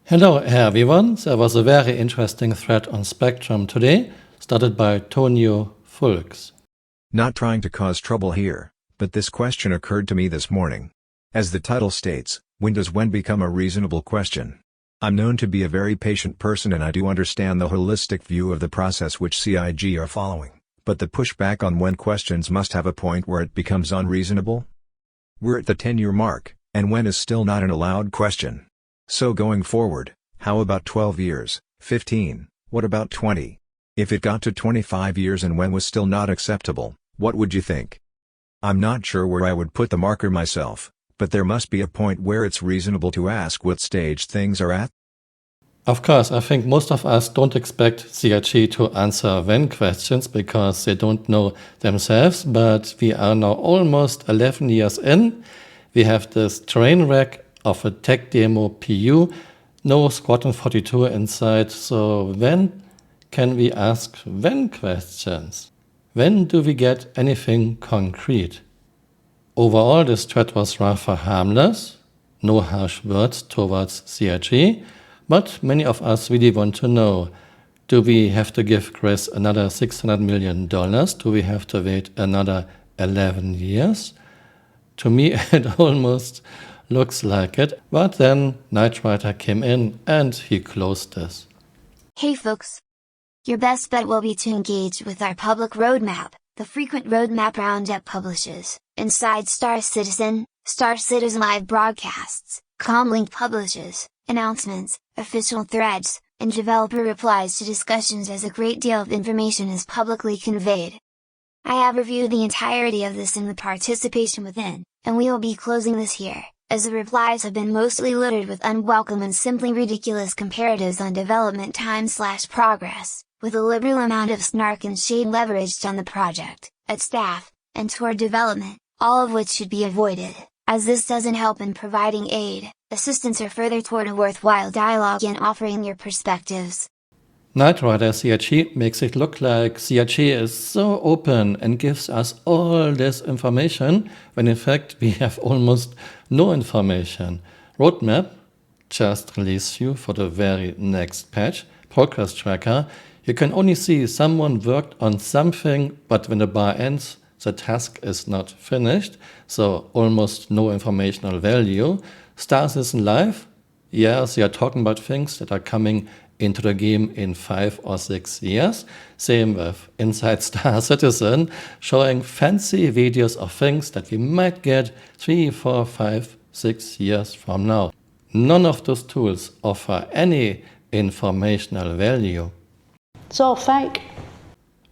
Hello everyone, there was a very interesting thread on Spectrum today, started by Tonio Fulks. Not trying to cause trouble here, but this question occurred to me this morning. As the title states, when does when become a reasonable question? I'm known to be a very patient person and I do understand the holistic view of the process which CIG are following, but the pushback on when questions must have a point where it becomes unreasonable? We're at the 10-year mark, and when is still not an allowed question. So going forward, how about 12 years, 15, what about 20? If it got to 25 years and when was still not acceptable, what would you think? I'm not sure where I would put the marker myself, but there must be a point where it's reasonable to ask what stage things are at. Of course, I think most of us don't expect CIG to answer when questions because they don't know themselves, but we are now almost 11 years in. We have this train wreck of a tech demo PU, no Squadron 42 inside, so when can we ask when questions? When do we get anything concrete? Overall, this thread was rather harmless, no harsh words towards CIG, but many of us really want to know, do we have to give Chris another $600 million? Do we have to wait another 11 years? To me, it almost looks like it, but then Knight Rider came in and he closed this. Hey folks! Your best bet will be to engage with our public roadmap, the frequent roadmap roundup publishes, inside Star Citizen Live broadcasts, Comlink publishes, announcements, official threads, and developer replies to discussions as a great deal of information is publicly conveyed. I have reviewed the entirety of this in the participation within, and we will be closing this here, as the replies have been mostly littered with unwelcome and simply ridiculous comparatives on development time/progress, with a liberal amount of snark and shade leveraged on the project, at staff, and toward development, all of which should be avoided, as this doesn't help in providing aid, assistance or further toward a worthwhile dialogue and offering your perspectives. Knight Rider CIG makes it look like CIG is so open and gives us all this information, when in fact we have almost no information. Roadmap just released you for the very next patch. Progress tracker, you can only see someone worked on something, but when the bar ends, the task is not finished, so almost no informational value. Star Citizen Live, yes, they are talking about things that are coming into the game in 5 or 6 years. Same with Inside Star Citizen, showing fancy videos of things that we might get 3, 4, 5, 6 years from now. None of those tools offer any informational value. It's all fake.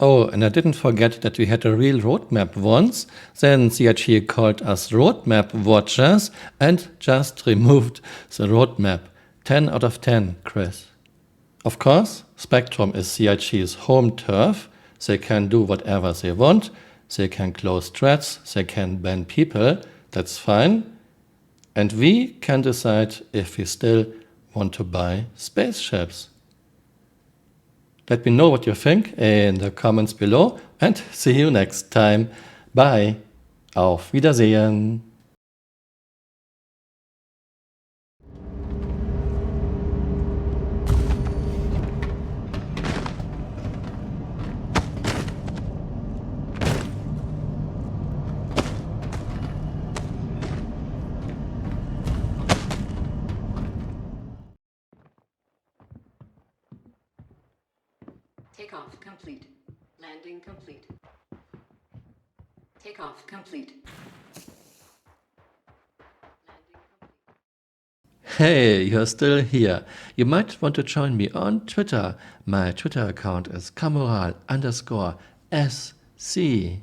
Oh, and I didn't forget that we had a real roadmap once, then CIG called us roadmap watchers and just removed the roadmap. 10 out of 10, Chris. Of course, Spectrum is CIG's home turf. They can do whatever they want. They can close threads, they can ban people, that's fine. And we can decide if we still want to buy spaceships. Let me know what you think in the comments below and see you next time. Bye. Auf Wiedersehen. Takeoff complete. Landing complete. Takeoff complete. Hey, you're still here. You might want to join me on Twitter. My Twitter account is Camural_SC.